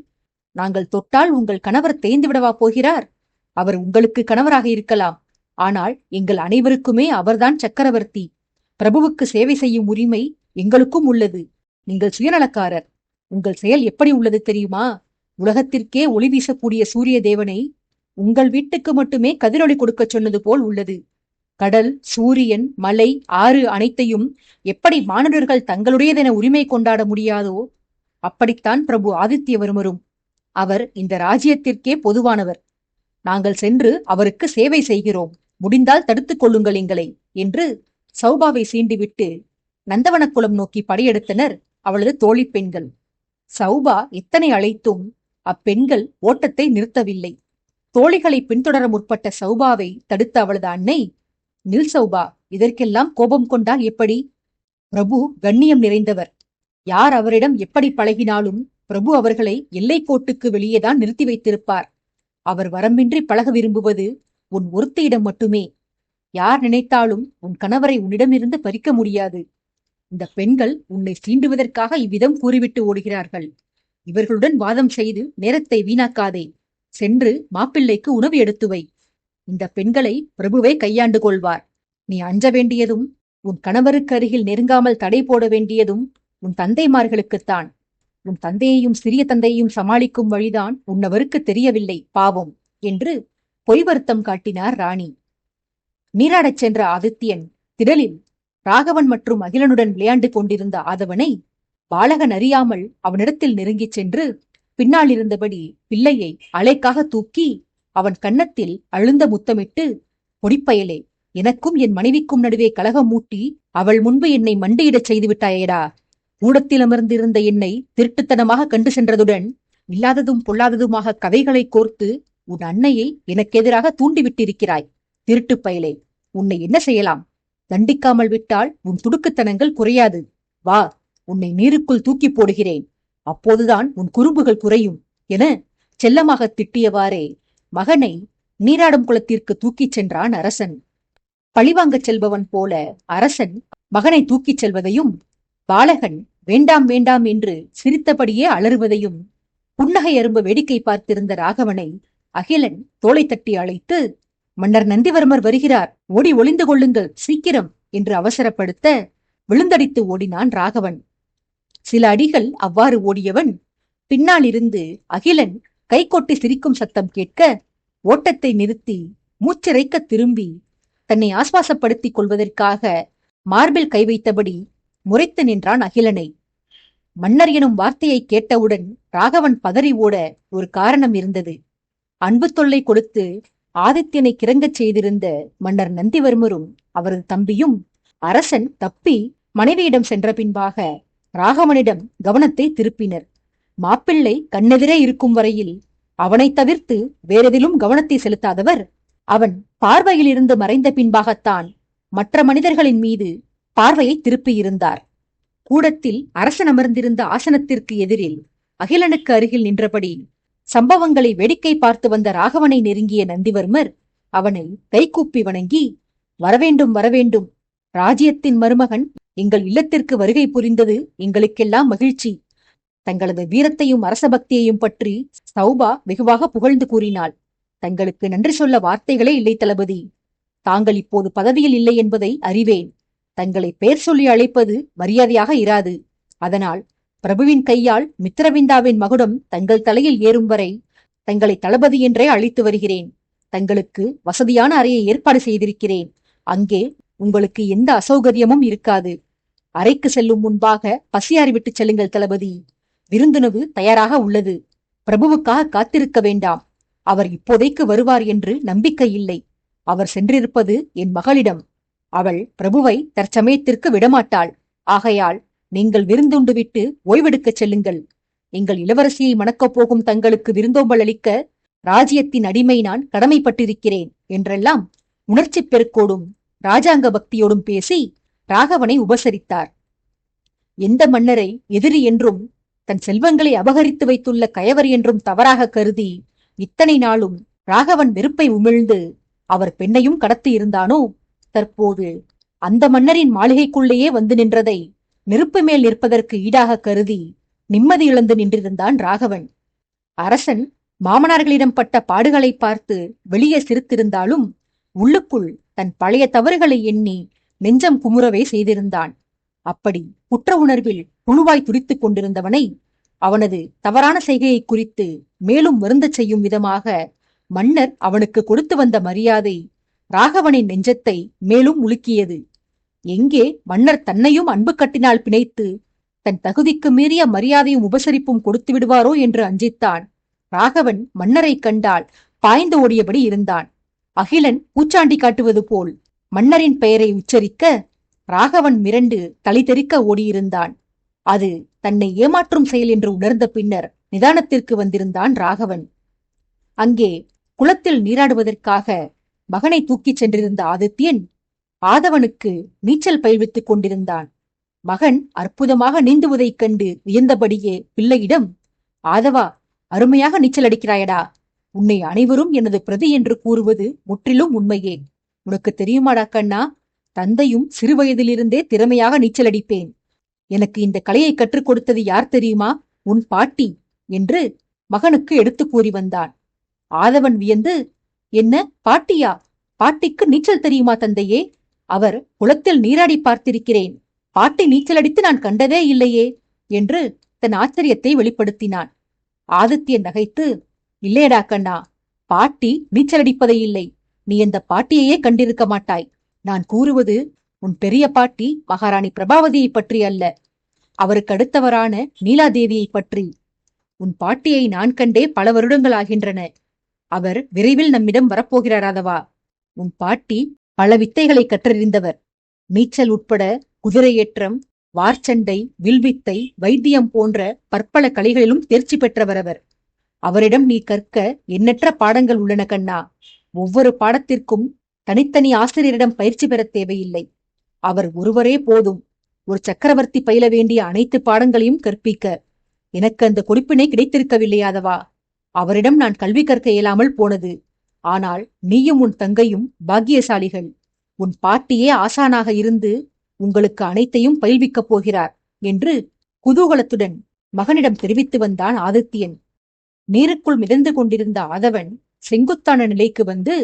நாங்கள் தொட்டால் உங்கள் கணவர் தேய்ந்து விடவா போகிறார்? அவர் உங்களுக்கு கணவராக இருக்கலாம், ஆனால் எங்கள் அனைவருக்குமே அவர்தான் சக்கரவர்த்தி. பிரபுவுக்கு சேவை செய்யும் உரிமை எங்களுக்கும் உள்ளது. நீங்கள் சுயநலக்காரர். உங்கள் செயல் எப்படி உள்ளது தெரியுமா? உலகத்திற்கே ஒளி வீசக்கூடிய சூரிய தேவனை உங்கள் வீட்டுக்கு மட்டுமே கதிரொளி கொடுக்கச் சொன்னது போல் உள்ளது. கடல், சூரியன், மலை, ஆறு அனைத்தையும் எப்படி மாணவர்கள் தங்களுடையதென உரிமை கொண்டாட முடியாதோ அப்படித்தான் பிரபு ஆதித்யவர்மரும். அவர் இந்த ராஜ்யத்திற்கே பொதுவானவர். நாங்கள் சென்று அவருக்கு சேவை செய்கிறோம். முடிந்தால் தடுத்துக் கொள்ளுங்கள் எங்களை என்று சௌபாவை சீண்டிவிட்டு நந்தவனக்குளம் நோக்கி படையெடுத்தனர் அவளது தோழிப் பெண்கள். சௌபா எத்தனை அழைத்தும் அப்பெண்கள் ஓட்டத்தை நிறுத்தவில்லை. தோழிகளை பின்தொடர முற்பட்ட சௌபாவை தடுத்த அவளது அன்னை, நில் சௌபா, இதற்கெல்லாம் கோபம் கொண்டால் எப்படி? பிரபு கண்ணியம் நிறைந்தவர். யார் அவரிடம் எப்படி பழகினாலும் பிரபு அவர்களை எல்லைக்கோட்டுக்கு வெளியேதான் நிறுத்தி வைத்திருப்பார். அவர் வரம்பின்றி பழக விரும்புவது உன் ஒருத்தியிடம் மட்டுமே. யார் நினைத்தாலும் உன் கணவரை உன்னிடமிருந்து பறிக்க முடியாது. இந்த பெண்கள் உன்னை சீண்டுவதற்காக இவ்விதம் கூறிவிட்டு ஓடுகிறார்கள். இவர்களுடன் வாதம் செய்து நேரத்தை வீணாக்காதே. சென்று மாப்பிள்ளைக்கு உணவு எடுத்து வை. இந்த பெண்களை பிரபுவை கையாண்டு கொள்வார். நீ அஞ்ச வேண்டியதும் உன் கணவருக்கு அருகில் நெருங்காமல் தடை போட வேண்டியதும் உன் தந்தைமார்களுக்குத்தான். உன் தந்தையையும் சிறிய தந்தையையும் சமாளிக்கும் வழிதான் உன்னவருக்கு தெரியவில்லை, பாவம் என்று பொய் வருத்தம் காட்டினார் ராணி. நீராடச் சென்ற ஆதித்யன் திடலில் ராகவன் மற்றும் அகிலனுடன் விளையாண்டு கொண்டிருந்த ஆதவனை பாலகன் அறியாமல் அவனிடத்தில் நெருங்கிச் சென்று பின்னால் இருந்தபடி பிள்ளையை அலைக்காக தூக்கி அவன் கன்னத்தில் அழுந்த முத்தமிட்டு, பொடிப்பயலே, எனக்கும் என் மனைவிக்கும் நடுவே கலகம் மூட்டி அவள் முன்பு என்னை மண்டியிடச் செய்து விட்டாயேடா. கூடத்தில் அமர்ந்திருந்த என்னை திருட்டுத்தனமாக கண்டு சென்றதுடன் இல்லாததும் பொல்லாததுமாக கதைகளை கோர்த்து உன் அன்னையை எனக்கெதிராக தூண்டிவிட்டிருக்கிறாய். திருட்டு பயலே, உன்னை என்ன செய்யலாம்? தண்டிக்காமல் விட்டால் உன் துடுக்குத்தனங்கள் குறையாது. வா, உன்னை நீருக்குள் தூக்கி போடுகிறேன். அப்போதுதான் உன் குறும்புகள் குறையும் என செல்லமாக திட்டியவாறே மகனை நீராடும் குளத்திற்கு தூக்கிச் சென்றான் அரசன். பழிவாங்கச் செல்பவன் போல அரசன் மகனை தூக்கிச் செல்வதையும் பாலகன் வேண்டாம் வேண்டாம் என்று சிரித்தபடியே அலறுவதையும் புன்னகை அரும்ப வேடிக்கை பார்த்திருந்த ராகவனை அகிலன் தோளை தட்டி அழைத்து, மன்னர் நந்திவர்மர் வருகிறார், ஓடி ஒளிந்து கொள்ளுங்கள் சீக்கிரம் என்று அவசரப்படுத்த விழுந்தடித்து ஓடினான் ராகவன். சில அடிகள் அவ்வாறு ஓடியவன் பின்னால் இருந்து அகிலன் கை கொட்டி சிரிக்கும் சத்தம் கேட்க ஓட்டத்தை நிறுத்தி மூச்சிறைக்க திரும்பி தன்னை ஆஸ்வாசப்படுத்திக் கொள்வதற்காக மார்பில் கை வைத்தபடி முறைத்து நின்றான் அகிலனை. மன்னர் எனும் வார்த்தையை கேட்டவுடன் ராகவன் பதறி ஓட ஒரு காரணம் இருந்தது. அன்பு தொல்லை கொடுத்து ஆதித்யனை கிறங்கச் செய்திருந்த மன்னர் நந்திவர்மரும் அவரது தம்பியும் அரசன் தப்பி மனைவியிடம் சென்ற பின்பாக ராகவனிடம் கவனத்தை திருப்பினர். மாப்பிள்ளை கண்ணெதிரே இருக்கும் வரையில் அவனை தவிர்த்து வேறெதிலும் கவனத்தை செலுத்தாதவர் அவன் பார்வையில் இருந்து மறைந்த பின்பாகத்தான் மற்ற மனிதர்களின் மீது பார்வையை திருப்பியிருந்தார். கூடத்தில் அரசன் அமர்ந்திருந்த ஆசனத்திற்கு எதிரில் அகிலனுக்கு அருகில் நின்றபடி சம்பவங்களை வேடிக்கை பார்த்து வந்த ராகவனை நெருங்கிய நந்திவர்மர் அவனை கைகூப்பி வணங்கி, வரவேண்டும் வரவேண்டும், ராஜ்யத்தின் மருமகன் எங்கள் இல்லத்திற்கு வருகை புரிந்தது எங்களுக்கெல்லாம் மகிழ்ச்சி. தங்களது வீரத்தையும் அரசபக்தியையும் பற்றி சௌபா வெகுவாக புகழ்ந்து கூறினாள். தங்களுக்கு நன்றி சொல்ல வார்த்தைகளே இல்லை தளபதி. தாங்கள் இப்போது பதவியில் இல்லை என்பதை அறிவேன். தங்களை பெயர் சொல்லி அழைப்பது மரியாதையாக இராது. அதனால் பிரபுவின் கையால் மித்திரவிந்தாவின் மகுடம் தங்கள் தலையில் ஏறும் வரை தங்களை தளபதி என்றே அழைத்து வருகிறேன். தங்களுக்கு வசதியான அறையை ஏற்பாடு செய்திருக்கிறேன். அங்கே உங்களுக்கு எந்த அசௌகரியமும் இருக்காது. அறைக்கு செல்லும் முன்பாக பசியாறி விட்டு செல்லுங்கள் தளபதி. விருந்துணவு தயாராக உள்ளது. பிரபுவுக்காக காத்திருக்க வேண்டாம். அவர் இப்போதைக்கு வருவார் என்று நம்பிக்கை இல்லை. அவர் சென்றிருப்பது என் மகளிடம். அவள் பிரபுவை தற்சமயத்திற்கு விடமாட்டாள். ஆகையால் நீங்கள் விருந்துண்டு விட்டு ஓய்வெடுக்கச் செல்லுங்கள். எங்கள் இளவரசியை மணக்கப் போகும் தங்களுக்கு விருந்தோம்பல் அளிக்க ராஜ்யத்தின் அடிமை நான் கடமைப்பட்டிருக்கிறேன் என்றெல்லாம் உணர்ச்சி பெருக்கோடும் ராஜாங்க பக்தியோடும் பேசி ராகவனை உபசரித்தார். எந்த மன்னரை எதிரி என்றும் தன் செல்வங்களை அபகரித்து வைத்துள்ள கயவர் என்றும் தவறாக கருதி இத்தனை நாளும் ராகவன் வெறுப்பை உமிழ்ந்து அவர் பெண்ணையும் கடத்தி இருந்தானோ, தற்போது அந்த மன்னரின் மாளிகைக்குள்ளேயே வந்து நின்றதை நெருப்பு மேல் நிற்பதற்கு ஈடாக கருதி நிம்மதி இழந்து நின்றிருந்தான் ராகவன். அரசன் மாமனார்களிடம் பட்ட பாடுகளை பார்த்து வெளியே சிரித்திருந்தாலும் உள்ளுக்குள் தன் பழைய தவறுகளை எண்ணி நெஞ்சம் குமுறவே செய்திருந்தான். அப்படி குற்ற உணர்வில் புழுவாய் துடித்துக் கொண்டிருந்தவனை அவனது தவறான செய்கையை குறித்து மேலும் வருந்தச் செய்யும் விதமாக மன்னர் அவனுக்கு கொடுத்து வந்த மரியாதை ராகவனின் நெஞ்சத்தை மேலும் உலுக்கியது. எங்கே மன்னர் தன்னையும் அன்பு கட்டினால் பிணைத்து தன் தகுதிக்கு மீறிய மரியாதையும் உபசரிப்பும் கொடுத்து விடுவாரோ என்று அஞ்சித்தான். ராகவன் மன்னரை கண்டால் பாய்ந்து ஓடியபடி இருந்தான். அகிலன் பூச்சாண்டி காட்டுவது போல் மன்னரின் பெயரை உச்சரிக்க ராகவன் மிரண்டு தலை தெறிக்க ஓடியிருந்தான். அது தன்னை ஏமாற்றும் செயல் என்று உணர்ந்த பின்னர் நிதானத்திற்கு வந்திருந்தான் ராகவன். அங்கே குளத்தில் நீராடுவதற்காக மகனை தூக்கிச் சென்றிருந்த ஆதித்யன் ஆதவனுக்கு நீச்சல் பயில்வித்துக் கொண்டிருந்தான். மகன் அற்புதமாக நீந்துவதைக் கண்டு வியந்தபடியே பிள்ளையிடம், ஆதவா, அருமையாக நீச்சல் அடிக்கிறாயடா. உன்னை அனைவரும் எனது பிரதி என்று கூறுவது முற்றிலும் உண்மையே. உனக்கு தெரியுமாடா கண்ணா, தந்தையும் சிறுவயதிலிருந்தே திறமையாக நீச்சல் அடிப்பேன். எனக்கு இந்த கலையை கற்றுக் கொடுத்தது யார் தெரியுமா? உன் பாட்டி என்று மகனுக்கு எடுத்து கூறி வந்தான். ஆதவன் வியந்து, என்ன பாட்டியா? பாட்டிக்கு நீச்சல் தெரியுமா தந்தையே? அவர் குளத்தில் நீராடி பார்த்திருக்கிறேன். பாட்டி நீச்சல் அடித்து நான் கண்டதே இல்லையே என்று தன் ஆச்சரியத்தை வெளிப்படுத்தினான். ஆதித்யன் நகைத்து, இல்லையடா கண்ணா, பாட்டி நீச்சல் அடிப்பதை இல்லை. நீ அந்த பாட்டியையே கண்டிருக்க மாட்டாய். நான் கூறுவது உன் பெரிய பாட்டி மகாராணி பிரபாவதியை பற்றி அல்ல, அவருக்கு அடுத்தவரான நீலாதேவியை பற்றி. உன் பாட்டியை நான் கண்டே பல வருடங்கள் ஆகின்றன. அவர் விரைவில் நம்மிடம் வரப்போகிறாராதவா. உன் பாட்டி பல வித்தைகளை கற்றறிந்தவர். நீச்சல் உட்பட குதிரையேற்றம், வார்ச்சண்டை, வில்வித்தை, வைத்தியம் போன்ற பற்பல கலைகளிலும் தேர்ச்சி பெற்றவர் அவர். அவரிடம் நீ கற்க எண்ணற்ற பாடங்கள் உள்ளன கண்ணா. ஒவ்வொரு பாடத்திற்கும் தனித்தனி ஆசிரியரிடம் பயிற்சி பெற தேவையில்லை. அவர் ஒருவரே போதும் ஒரு சக்கரவர்த்தி பயில வேண்டிய அனைத்து பாடங்களையும் கற்பிக்க. எனக்கு அந்த கொடுப்பினை கிடைத்திருக்கவில்லையாதவா. அவரிடம் நான் கல்வி கற்க இயலாமல் போனது. ஆனால் நீயும் உன் தங்கையும் பாக்கியசாலிகள். உன் பாட்டியே ஆசானாக இருந்து உங்களுக்கு அனைத்தையும் பயில்விக்கப் போகிறார் என்று குதூகலத்துடன் மகனிடம் தெரிவித்து வந்தான் ஆதித்யன். நீருக்குள் மிதந்து கொண்டிருந்த ஆதவன் செங்குத்தான நிலைக்கு வந்து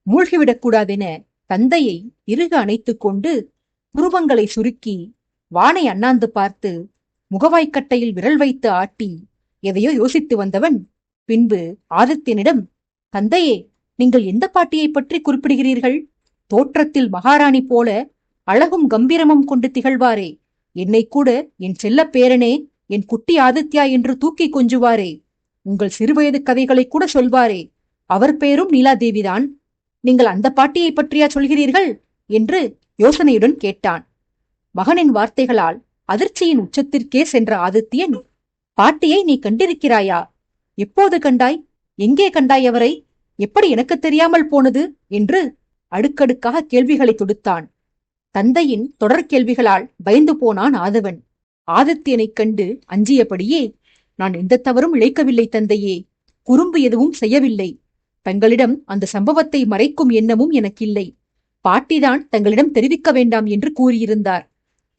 மூழ்கிவிடக்கூடாதென தந்தையை இறுக அணைத்துக் கொண்டு புருவங்களை சுருக்கி வானை அண்ணாந்து பார்த்து முகவாய்க்கட்டையில் விரல் வைத்து ஆட்டி எதையோ யோசித்து வந்தவன் பின்பு ஆதித்யனிடம், தந்தையே, நீங்கள் எந்த பாட்டியை பற்றி குறிப்பிடுகிறீர்கள்? தோற்றத்தில் மகாராணி போல அழகும் கம்பீரமும் கொண்டு திகழ்வாரே, என்னை கூட என் செல்ல பேரனே, என் குட்டி ஆதித்யா என்று தூக்கி கொஞ்சுவாரே, உங்கள் சிறுவயது கதைகளை கூட சொல்வாரே, அவர் பெயரும் நீலாதேவிதான். நீங்கள் அந்த பாட்டியை பற்றியா சொல்கிறீர்கள் என்று யோசனையுடன் கேட்டான். மகனின் வார்த்தைகளால் அதிர்ச்சியின் உச்சத்திற்கே சென்ற ஆதித்யன், பாட்டியை நீ கண்டிருக்கிறாயா? எப்போது கண்டாய்? எங்கே கண்டாய் அவரை? எப்படி எனக்கு தெரியாமல் போனது என்று அடுக்கடுக்காக கேள்விகளை தொடுத்தான். தந்தையின் தொடர் கேள்விகளால் பயந்து போனான் ஆதவன். ஆதித்யனைக் கண்டு அஞ்சியபடியே, நான் எந்த தவறும் இழைக்கவில்லை தந்தையே, குறும்பு எதுவும் செய்யவில்லை. தங்களிடம் அந்த சம்பவத்தை மறைக்கும் எண்ணமும் எனக்கில்லை. பாட்டிதான் தங்களிடம் தெரிவிக்க வேண்டாம் என்று கூறியிருந்தார்.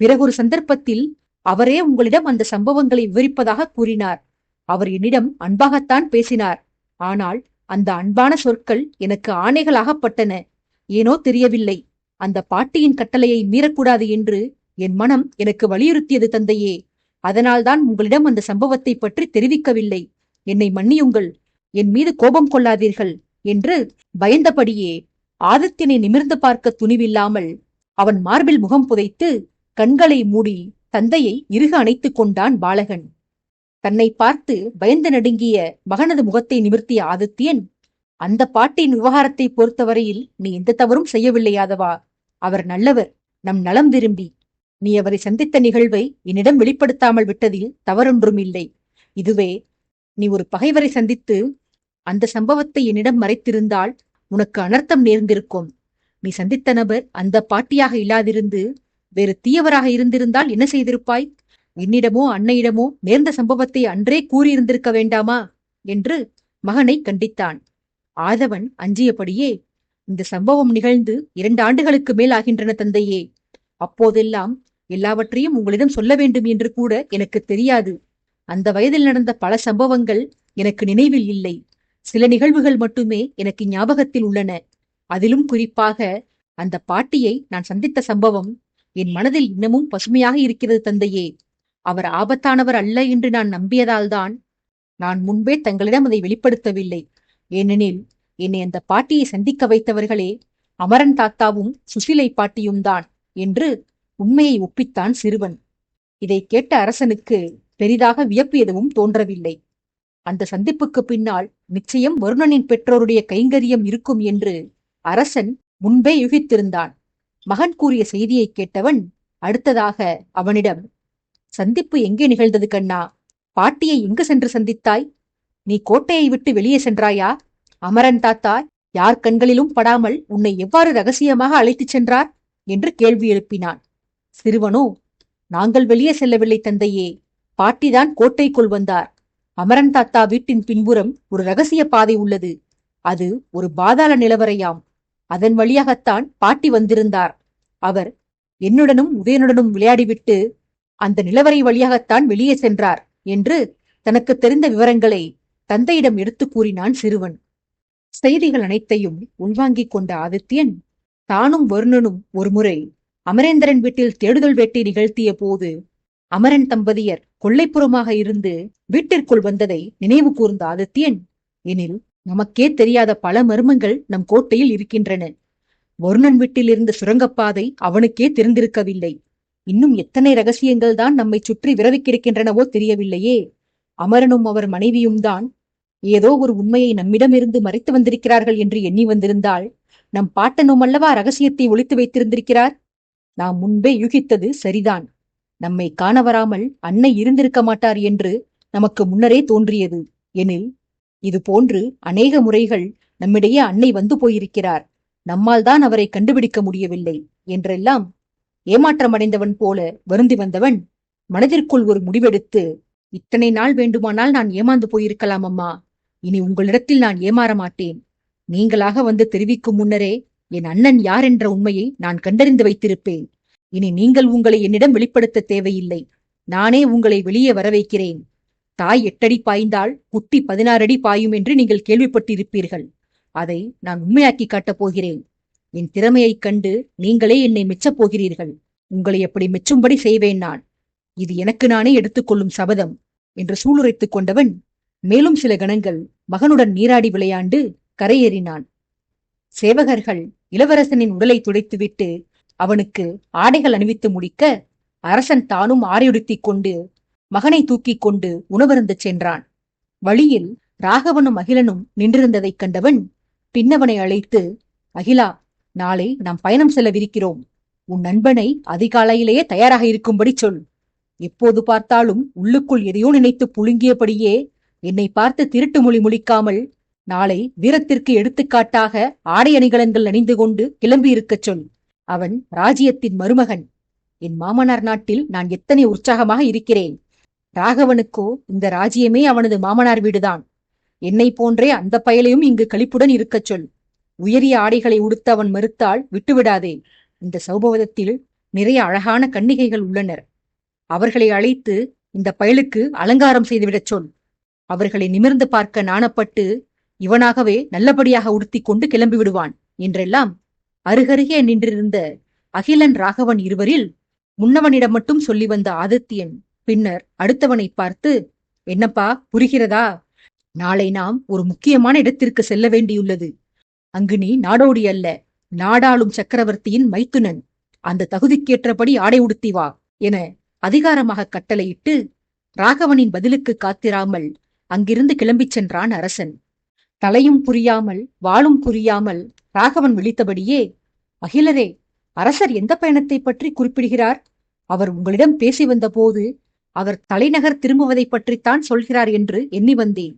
பிறகொரு சந்தர்ப்பத்தில் அவரே உங்களிடம் அந்த சம்பவங்களை விவரிப்பதாக கூறினார். அவர் என்னிடம் அன்பாகத்தான் பேசினார். ஆனால் அந்த அன்பான சொற்கள் எனக்கு ஆணைகளாகப்பட்டன. ஏனோ தெரியவில்லை, அந்த பாட்டியின் கட்டளையை மீறக்கூடாது என்று என் மனம் எனக்கு வலியுறுத்தியது தந்தையே. அதனால்தான் உங்களிடம் அந்த சம்பவத்தை பற்றி தெரிவிக்கவில்லை. என்னை மன்னியுங்கள், என் மீது கோபம் கொள்ளாதீர்கள் என்று பயந்தபடியே ஆதித்யனை நிமிர்ந்து பார்க்க துணிவில்லாமல் அவன் மார்பில் முகம் புதைத்து கண்களை மூடி தந்தையை இறுக அணைத்துக் கொண்டான் பாலகன். தன்னை பார்த்து பயந்து நடுங்கிய மகனது முகத்தை நிமிர்த்திய ஆதித்யன், அந்த பாட்டியின் விவகாரத்தை பொறுத்தவரையில் நீ எந்த தவறும் செய்யவில்லையாதவா. அவர் நல்லவர், நம் நலம் விரும்பி. நீ அவரை சந்தித்த நிகழ்வை என்னிடம் வெளிப்படுத்தாமல் விட்டதில் தவறொன்றும் இல்லை. இதுவே நீ ஒரு பகைவரை சந்தித்து அந்த சம்பவத்தை என்னிடம் மறைத்திருந்தால் உனக்கு அனர்த்தம் நேர்ந்திருக்கும். நீ சந்தித்த நபர் அந்த பாட்டியாக இல்லாதிருந்து வேறு தீயவராக இருந்திருந்தால் என்ன செய்திருப்பாய்? என்னிடமோ அன்னையிடமோ நேர்ந்த சம்பவத்தை அன்றே கூறியிருந்திருக்க வேண்டாமா என்று மகனை கண்டித்தான். ஆதவன் அஞ்சியபடியே, இந்த சம்பவம் நிகழ்ந்து 2 ஆண்டுகளுக்கு மேல் ஆகின்றன தந்தையே. அப்போதெல்லாம் எல்லாவற்றையும் உங்களிடம் சொல்ல வேண்டும் என்று கூட எனக்கு தெரியாது. அந்த வயதில் நடந்த பல சம்பவங்கள் எனக்கு நினைவில் இல்லை. சில நிகழ்வுகள் மட்டுமே எனக்கு ஞாபகத்தில் உள்ளன. அதிலும் குறிப்பாக அந்த பாட்டியை நான் சந்தித்த சம்பவம் என் மனதில் இன்னமும் பசுமையாக இருக்கிறது தந்தையே. அவர் ஆபத்தானவர் அல்ல என்று நான் நம்பியதால்தான் நான் முன்பே தங்களிடம் அதை வெளிப்படுத்தவில்லை. ஏனெனில் என்னை அந்த பாட்டியை சந்திக்க வைத்தவர்களே அமரன் தாத்தாவும் சுசிலை பாட்டியும் தான் என்று உண்மையை ஒப்பித்தான் சிறுவன். இதை கேட்ட அரசனுக்கு பெரிதாக வியப்பு எதுவும் தோன்றவில்லை. அந்த சந்திப்புக்கு பின்னால் நிச்சயம் வருணனின் பெற்றோருடைய கைங்கரியம் இருக்கும் என்று அரசன் முன்பே யூகித்திருந்தான். மகன் கூறிய செய்தியை கேட்டவன் அடுத்ததாக அவனிடம், சந்திப்பு எங்கே நிகழ்ந்தது கண்ணா? பாட்டியை எங்கு சென்று சந்தித்தாய்? நீ கோட்டையை விட்டு வெளியே சென்றாயா? அமரன் தாத்தா யார் கண்களிலும் படாமல் உன்னை எவ்வாறு ரகசியமாக அழைத்துச் சென்றார் என்று கேள்வி எழுப்பினான். சிறுவனோ, நாங்கள் வெளியே செல்லவில்லை தந்தையே, பாட்டிதான் கோட்டைக்குள் வந்தார். அமரன் தாத்தா வீட்டின் பின்புறம் ஒரு ரகசிய பாதை உள்ளது. அது ஒரு பாதாள நிலவரையாம். அதன் வழியாகத்தான் பாட்டி வந்திருந்தார். அவர் என்னுடனும் உதயனுடனும் விளையாடிவிட்டு அந்த நிலவரை வழியாகத்தான் வெளியே சென்றார் என்று தனக்கு தெரிந்த விவரங்களை தந்தையிடம் எடுத்து கூறினான் சிறுவன். செய்திகள் அனைத்தையும் உள்வாங்கிக் கொண்ட ஆதித்யன் தானும் வருணனும் ஒருமுறை அமரேந்திரன் வீட்டில் தேடுதல் வேட்டை நிகழ்த்திய போது அமரன் தம்பதியர் கொல்லைப்புறமாக இருந்து வீட்டிற்குள் வந்ததை நினைவு கூர்ந்த ஆதித்யன், எனில் நமக்கே தெரியாத பல மர்மங்கள் நம் கோட்டையில் இருக்கின்றன. வருணன் வீட்டில் இருந்த சுரங்கப்பாதை அவனுக்கே தெரிந்திருக்கவில்லை. இன்னும் எத்தனை ரகசியங்கள் தான் நம்மை சுற்றி விரவி கிடக்கின்றனவோ தெரியவில்லையே. அமரனும் அவர் மனைவியும் தான் ஏதோ ஒரு உண்மையை நம்மிடமிருந்து மறைத்து வந்திருக்கிறார்கள் என்று எண்ணி வந்திருந்தால் நம் பாட்டனும் அல்லவா ரகசியத்தை ஒளித்து வைத்திருந்திருக்கிறார். நாம் முன்பே யூகித்தது சரிதான். நம்மை காண வராமல் அன்னை இருந்திருக்க மாட்டார் என்று நமக்கு முன்னரே தோன்றியது. எனில் இது போன்று அநேக முறைகள் நம்மிடையே அன்னை வந்து போயிருக்கிறார். நம்மால் தான் அவரை கண்டுபிடிக்க முடியவில்லை என்றெல்லாம் ஏமாற்றமடைந்தவன் போல வருந்தி வந்தவன் மனதிற்குள் ஒரு முடிவெடுத்து, இத்தனை நாள் வேண்டுமானால் நான் ஏமாந்து போயிருக்கலாம் அம்மா. இனி உங்களிடத்தில் நான் ஏமாற மாட்டேன். நீங்களாக வந்து தெரிவிக்கும் முன்னரே என் அண்ணன் யார் என்ற உண்மையை நான் கண்டறிந்து வைத்திருப்பேன். இனி நீங்கள் உங்களை என்னிடம் வெளிப்படுத்த தேவையில்லை. நானே உங்களை வெளியே வர வைக்கிறேன். தாய் 8 அடி பாய்ந்தால் குட்டி 16 அடி பாயும் என்று நீங்கள் கேள்விப்பட்டிருப்பீர்கள். அதை நான் உண்மையாக்கி காட்டப் போகிறேன். என் திறமையைக் கண்டு நீங்களே என்னை மெச்சப் போகிறீர்கள். உங்களை எப்படி மெச்சும்படி செய்வேன் நான். இது எனக்கு நானே எடுத்துக்கொள்ளும் சபதம் என்று சூளுரைத்துக் கொண்டவன் மேலும் சில கணங்கள் மகனுடன் நீராடி விளையாண்டு கரையேறினான். சேவகர்கள் இளவரசனின் உடலை துடைத்துவிட்டு அவனுக்கு ஆடைகள் அணிவித்து முடிக்க அரசன் தானும் ஆரையுடுத்திக் கொண்டு மகனை தூக்கிக் கொண்டு உணவருந்தச் சென்றான். வழியில் ராகவனும் அகிலனும் நின்றிருந்ததைக் கண்டவன் பின்னவனை அழைத்து, அகிலா, நாளை நாம் பயணம் செல்லவிருக்கிறோம். உன் நண்பனை அதிகாலையிலேயே தயாராக இருக்கும்படி சொல். எப்போது பார்த்தாலும் உள்ளுக்குள் எதையோ நினைத்து புழுங்கியபடியே என்னை பார்த்து திருட்டு மொழி முழிக்காமல் நாளை வீரத்திற்கு எடுத்துக்காட்டாக ஆடை அணிகலன்கள் அணிந்து கொண்டு கிளம்பியிருக்கச் சொல். அவன் ராஜ்யத்தின் மருமகன். என் மாமனார் நாட்டில் நான் எத்தனை உற்சாகமாக இருக்கிறேன். ராகவனுக்கோ இந்த ராஜ்யமே அவனது மாமனார் வீடுதான். என்னை போன்றே அந்த பயலையும் இங்கு களிப்புடன் இருக்கச் சொல். உயரிய ஆடைகளை உடுத்த அவன் மறுத்தால் விட்டுவிடாதே. இந்த சௌபவதத்தில் நிறைய அழகான கன்னிகைகள் உள்ளனர். அவர்களை அழைத்து இந்த பயலுக்கு அலங்காரம் செய்துவிடச் சொல். அவர்களை நிமிர்ந்து பார்க்க நாணப்பட்டு இவனாகவே நல்லபடியாக உடுத்திக் கொண்டு கிளம்பி விடுவான் என்றெல்லாம் அருகருகே நின்றிருந்த அகிலன் ராகவன் இருவரில் முன்னவனிடம் மட்டும் சொல்லி வந்த ஆதித்யன் பின்னர் அடுத்தவனை பார்த்து, என்னப்பா, புரிகிறதா? நாளை நாம் ஒரு முக்கியமான இடத்திற்கு செல்ல வேண்டியுள்ளது. அங்கு நீ நாடோடி அல்ல, நாடாளும் சக்கரவர்த்தியின் மைத்துனன். அந்த தகுதிக்கேற்றபடி ஆடை உடுத்தி வா என அதிகாரமாக கட்டளையிட்டு ராகவனின் பதிலுக்கு காத்திராமல் அங்கிருந்து கிளம்பிச் சென்றான் அரசன். தலையும் புரியாமல் வாளும் புரியாமல் ராகவன் விழித்தபடியே, அகிலரே, அரசர் எந்த பயணத்தை பற்றி குறிப்பிடுகிறார்? அவர் உங்களிடம் பேசி வந்தபோது அவர் தலைநகர் திரும்புவதை பற்றித்தான் சொல்கிறார் என்று எண்ணி வந்தேன்.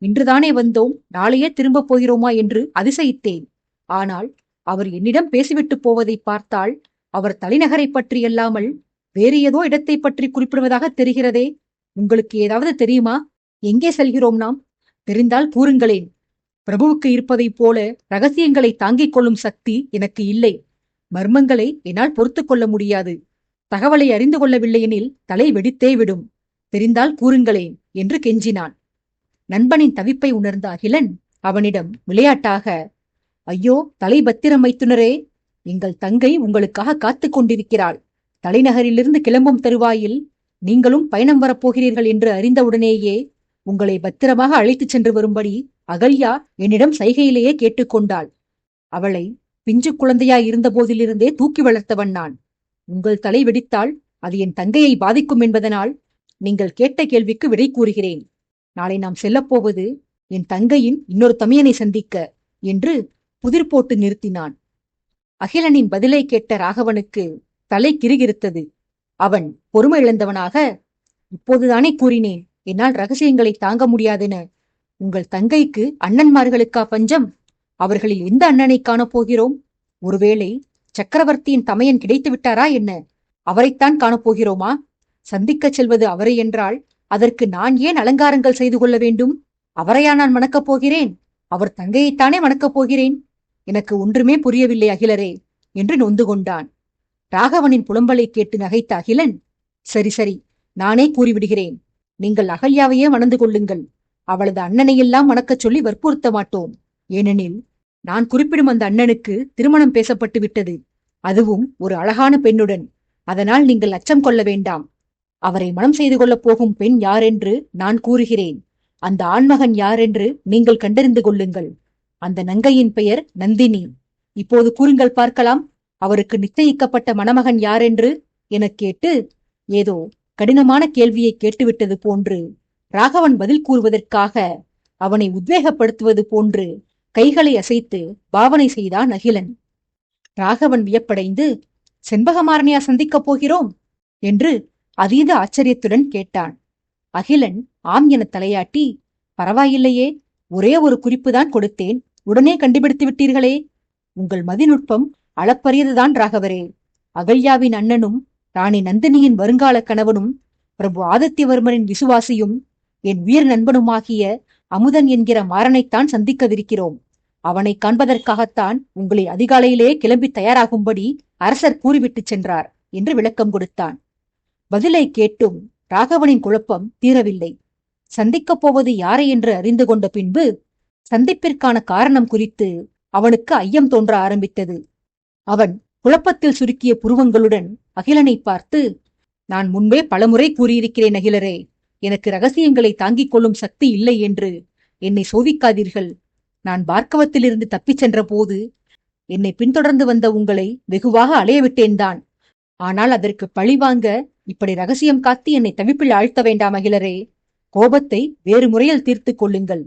இன்றுதானே வந்தோம், நாளையே திரும்பப் போகிறோமா என்று அதிசயித்தேன். ஆனால் அவர் என்னிடம் பேசிவிட்டு போவதை பார்த்தால் அவர் தலைநகரை பற்றியல்லாமல் வேறு ஏதோ இடத்தை பற்றி குறிப்பிடுவதாக தெரிகிறதே. உங்களுக்கு ஏதாவது தெரியுமா? எங்கே செல்கிறோம் நாம்? தெரிந்தால் கூறுங்களேன். பிரபுவுக்கு இருப்பதைப் போல ரகசியங்களை தாங்கிக் கொள்ளும் சக்தி எனக்கு இல்லை. மர்மங்களை என்னால் பொறுத்துக் கொள்ள முடியாது. தகவலை அறிந்து கொள்ளவில்லையெனில் தலை வெடித்தே விடும். தெரிந்தால் கூறுங்களேன் என்று கெஞ்சினான். நண்பனின் தவிப்பை உணர்ந்த அகிலன் அவனிடம் விளையாட்டாக, ஐயோ தலை பத்திரம் மைத்துனரே, எங்கள் தங்கை உங்களுக்காக காத்துக் கொண்டிருக்கிறாள். தலைநகரிலிருந்து கிளம்பும் தருவாயில் நீங்களும் பயணம் வரப்போகிறீர்கள் என்று அறிந்தவுடனேயே உங்களை பத்திரமாக அழைத்துச் சென்று வரும்படி அகல்யா என்னிடம் சைகையிலேயே கேட்டுக்கொண்டாள். அவளை பிஞ்சு குழந்தையாய் இருந்த போதிலிருந்தே தூக்கி வளர்த்தவன் நான். உங்கள் தலை வெடித்தால் அது என் தங்கையை பாதிக்கும் என்பதனால் நீங்கள் கேட்ட கேள்விக்கு விடை கூறுகிறேன். நாளை நாம் செல்லப்போவது என் தங்கையின் இன்னொரு தமையனை சந்திக்க என்று புதிர் போட்டு நிறுத்தினான். அகிலனின் பதிலை கேட்ட ராகவனுக்கு தலை கிறுகிறுத்தது. அவன் பொறுமை இழந்தவனாக, இப்போதுதானே கூறினேன் என்னால் ரகசியங்களை தாங்க முடியாதென. உங்கள் தங்கைக்கு அண்ணன்மார்களுக்கா பஞ்சம்? அவர்களில் எந்த அண்ணனை காணப்போகிறோம்? ஒருவேளை சக்கரவர்த்தியின் தமையன் கிடைத்து விட்டாரா என்ன? அவரைத்தான் காணப்போகிறோமா? சந்திக்கச் செல்வது அவரை என்றால் அதற்கு நான் ஏன் அலங்காரங்கள் செய்து கொள்ள வேண்டும்? அவரையா நான் மணக்கப் போகிறேன்? அவர் தங்கையைத்தானே மணக்கப் போகிறேன். எனக்கு ஒன்றுமே புரியவில்லை அகிலரே என்று நொந்து கொண்டான். ராகவனின் புலம்பலை கேட்டு நகைத்த அகிலன், சரி சரி, நானே கூறிவிடுகிறேன். நீங்கள் அகல்யாவையே மணந்து கொள்ளுங்கள். அவளது அண்ணனையெல்லாம் மணக்கச் சொல்லி வற்புறுத்த மாட்டோம். ஏனெனில் நான் குறிப்பிடும் அந்த அண்ணனுக்கு திருமணம் பேசப்பட்டு விட்டது. அதுவும் ஒரு அழகான பெண்ணுடன். அதனால் நீங்கள் அச்சம் கொள்ள வேண்டாம். அவரை மனம் செய்து கொள்ளப் போகும் பெண் யாரென்று நான் கூறுகிறேன். அந்த ஆண்மகன் யாரென்று நீங்கள் கண்டறிந்து கொள்ளுங்கள். அந்த நங்கையின் பெயர் நந்தினி. இப்போது கூறுங்கள் பார்க்கலாம், அவருக்கு நிச்சயிக்கப்பட்ட மணமகன் யாரென்று எனக் கேட்டு ஏதோ கடினமான கேள்வியை கேட்டுவிட்டது போன்று ராகவன் பதில் கூறுவதற்காக அவனை உத்வேகப்படுத்துவது போன்று கைகளை அசைத்து பாவனை செய்தான் அகிலன். ராகவன் வியப்படைந்து, செண்பகமாரனையா சந்திக்கப் போகிறோம் என்று அதீத ஆச்சரியத்துடன் கேட்டான். அகிலன் ஆம் என தலையாட்டி, பரவாயில்லையே, ஒரே ஒரு குறிப்புதான் கொடுத்தேன், உடனே கண்டுபிடித்து விட்டீர்களே. உங்கள் மதிநுட்பம் அளப்பரியதுதான் ராகவரே. அகல்யாவின் அண்ணனும் ராணி நந்தினியின் வருங்கால கணவனும் பிரபு ஆதித்யவர்மனின் விசுவாசியும் என் உயிர் நண்பனுமாகிய அமுதன் என்கிற மாறனைத்தான் சந்திக்கவிருக்கிறோம். அவனை காண்பதற்காகத்தான் உங்களை அதிகாலையிலே கிளம்பி தயாராகும்படி அரசர் கூறிவிட்டு சென்றார் என்று விளக்கம் கொடுத்தான். பதிலை கேட்டும் ராகவனின் குழப்பம் தீரவில்லை. சந்திக்கப் போவது யாரை என்று அறிந்து கொண்ட பின்பு சந்திப்பிற்கான காரணம் குறித்து அவனுக்கு ஐயம் தோன்ற ஆரம்பித்தது. அவன் குழப்பத்தில் சுருக்கிய புருவங்களுடன் அகிலனை பார்த்து, நான் முன்பே பலமுறை கூறியிருக்கிறேன் அகிலரே, எனக்கு ரகசியங்களை தாங்கிக் கொள்ளும் சக்தி இல்லை என்று. என்னை சோதிக்காதீர்கள். நான் பார்க்கவத்திலிருந்து தப்பிச் சென்ற போது என்னை பின்தொடர்ந்து வந்த உங்களை வெகுவாக அலையவிட்டேன்தான். ஆனால் அதற்கு பழிவாங்க இப்படி ரகசியம் காத்து என்னை தவிப்பில் ஆழ்த்த வேண்டாம் அகிலரே. கோபத்தை வேறு முறையில் தீர்த்து கொள்ளுங்கள்.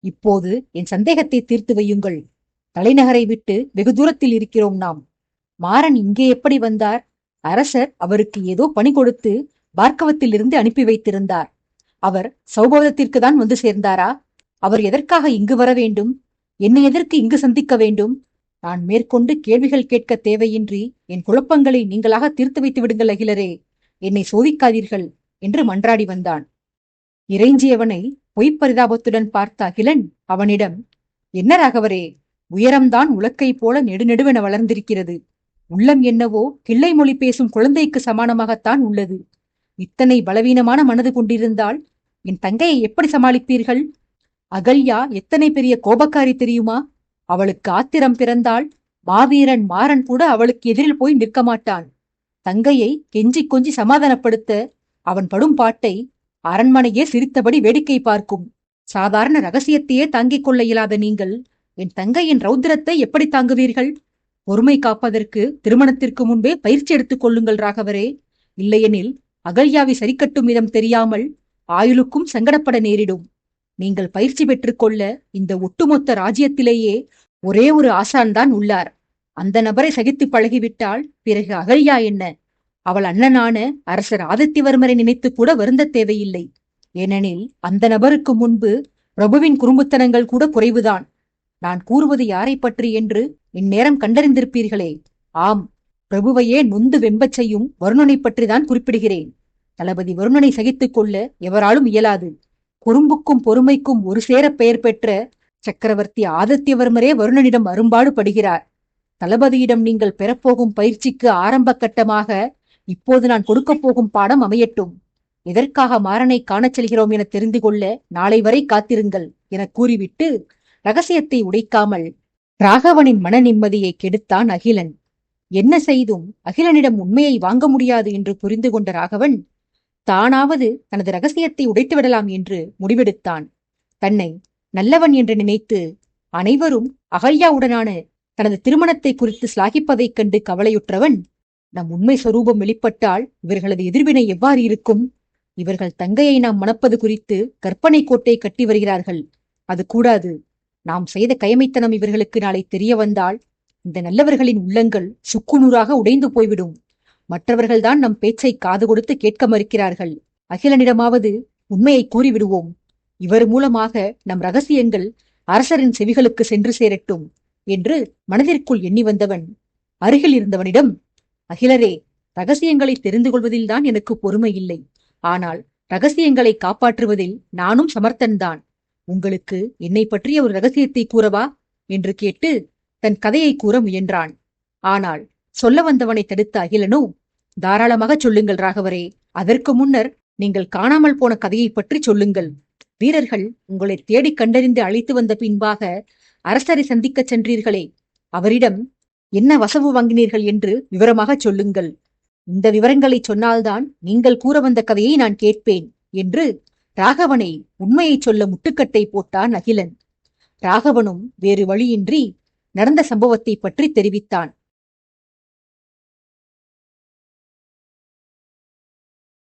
இப்போது என் சந்தேகத்தை தீர்த்து வையுங்கள். தலைநகரை விட்டு வெகு தூரத்தில் இருக்கிறோம் நாம். மாறன் இங்கே எப்படி வந்தார்? அரசர் அவருக்கு ஏதோ பணி கொடுத்து பார்க்கவத்திலிருந்து அனுப்பி வைத்திருந்தார். அவர் சௌபோதத்திற்கு தான் வந்து சேர்ந்தாரா? அவர் எதற்காக இங்கு வர வேண்டும்? என்னை எதற்கு இங்கு சந்திக்க வேண்டும்? நான் மேற்கொண்டு கேள்விகள் கேட்க தேவையின்றி என் குழப்பங்களை நீங்களாக தீர்த்து வைத்து விடுங்கள் அகிலரே. என்னை சோதிக்காதீர்கள் என்று மன்றாடி வந்தான். இறைஞ்சியவனை பொய்ப்பரிதாபத்துடன் பார்த்த அகிலன் அவனிடம், என்ன ராகவரே, உயரம்தான் உலக்கை போல நெடுநெடுவென வளர்ந்திருக்கிறது. உள்ளம் என்னவோ கிள்ளை மொழி பேசும் குழந்தைக்கு சமானமாகத்தான் உள்ளது. இத்தனை பலவீனமான மனது கொண்டிருந்தால் என் தங்கையை எப்படி சமாளிப்பீர்கள்? அகல்யா எத்தனை பெரிய கோபக்காரி தெரியுமா? அவளுக்கு ஆத்திரம் பிறந்தால் மாவீரன் மாறன் கூட அவளுக்கு எதிரில் போய் நிற்க மாட்டான். தங்கையை கெஞ்சி கொஞ்சி சமாதானப்படுத்த அவன் படும் பாட்டை அரண்மனையே சிரித்தபடி வேடிக்கை பார்க்கும். சாதாரண ரகசியத்தையே தாங்கிக் கொள்ள இயலாத நீங்கள் என் தங்கையின் ரௌத்திரத்தை எப்படி தாங்குவீர்கள்? பொறுமை காப்பதற்கு திருமணத்திற்கு முன்பே பயிற்சி எடுத்துக் கொள்ளுங்கள் ராகவரே. இல்லையெனில் அகல்யாவை சரிக்கட்டும் விதம் தெரியாமல் ஆயுளுக்கும் சங்கடப்பட நேரிடும். நீங்கள் பயிற்சி பெற்றுக்கொள்ள இந்த ஒட்டுமொத்த ராஜ்யத்திலேயே ஒரே ஒரு ஆசான்தான் உள்ளார். அந்த நபரை சகித்து பழகிவிட்டால் பிறகு அகல்யா என்ன? அவள் அண்ணனான அரசர் ஆதித்யவர்மரை நினைத்து கூட வருந்த தேவையில்லை. ஏனெனில் அந்த நபருக்கு முன்பு பிரபுவின் குறும்புத்தனங்கள் கூட குறைவுதான். நான் கூறுவது யாரை பற்றி என்று இந்நேரம் கண்டறிந்திருப்பீர்களே. ஆம், பிரபுவையே நொந்து வெம்பச் செய்யும் வருணனை பற்றிதான் குறிப்பிடுகிறேன். தளபதி வருணனை சகித்துக் கொள்ள எவராலும் இயலாது. குறும்புக்கும் பொறுமைக்கும் ஒரு சேர பெயர் பெற்ற சக்கரவர்த்தி ஆதித்யவர்மரே வருணனிடம் அரும்பாடு படுகிறார். தளபதியிடம் நீங்கள் பெறப்போகும் பயிற்சிக்கு ஆரம்ப கட்டமாக இப்போது நான் கொடுக்கப் போகும் பாடம் அமையட்டும். எதற்காக மாறனை காணச் செல்கிறோம் என தெரிந்து கொள்ள நாளை வரை காத்திருங்கள் என கூறிவிட்டு ரகசியத்தை உடைக்காமல் ராகவனின் மன நிம்மதியை கெடுத்தான் அகிலன். என்ன செய்தும் அகிலனிடம் உண்மையை வாங்க முடியாது என்று புரிந்து கொண்ட ராகவன் தானாவது தனது ரகசியத்தை உடைத்து விடலாம் என்று முடிவெடுத்தான். தன்னை நல்லவன் என்று நினைத்து அனைவரும் அகல்யாவுடனான தனது திருமணத்தை குறித்து சிலாகிப்பதைக் கண்டு கவலையுற்றவன், நம் உண்மை சொரூபம் வெளிப்பட்டால் இவர்களது எதிர்வினை எவ்வாறு இருக்கும்? இவர்கள் தங்கையை நாம் மணப்பது குறித்து கற்பனை கோட்டை கட்டி வருகிறார்கள். அது கூடாது. நாம் செய்த கயமைத்தனம் இவர்களுக்கு நாளை தெரிய வந்தால் இந்த நல்லவர்களின் உள்ளங்கள் சுக்குநூறாக உடைந்து போய்விடும். மற்றவர்கள்தான் நம் பேச்சை காது கொடுத்து கேட்க மறுக்கிறார்கள். அகிலனிடமாவது உண்மையை கூறிவிடுவோம். இவர் மூலமாக நம் ரகசியங்கள் அரசரின் செவிகளுக்கு சென்று சேரட்டும் என்று மனதிற்குள் எண்ணி வந்தவன் அருகில் இருந்தவனிடம், அகிலரே, ரகசியங்களை தெரிந்து கொள்வதில்தான் எனக்கு பொறுமை இல்லை. ஆனால் ரகசியங்களை காப்பாற்றுவதில் நானும் சமர்த்தன்தான். உங்களுக்கு என்னை பற்றிய ஒரு ரகசியத்தை கூறவா என்று கேட்டு தன் கதையை கூற முயன்றான். ஆனால் சொல்ல வந்தவனை தடுத்த அகிலனோ, தாராளமாக சொல்லுங்கள் ராகவரே. அதற்கு முன்னர் நீங்கள் காணாமல் போன கதையை பற்றி சொல்லுங்கள். வீரர்கள் உங்களை தேடி கண்டறிந்து அழைத்து வந்த பின்பாக அரசரை சந்திக்கச் சென்றீர்களே, அவரிடம் என்ன வசவு வாங்கினீர்கள் என்று விவரமாக சொல்லுங்கள். இந்த விவரங்களை சொன்னால்தான் நீங்கள் கூற வந்த கதையை நான் கேட்பேன் என்று ராகவனை உண்மையை சொல்ல முட்டுக்கட்டை போட்டான் அகிலன். ராகவனும் வேறு வழியின்றி நடந்த சம்பவத்தை பற்றி தெரிவித்தான்.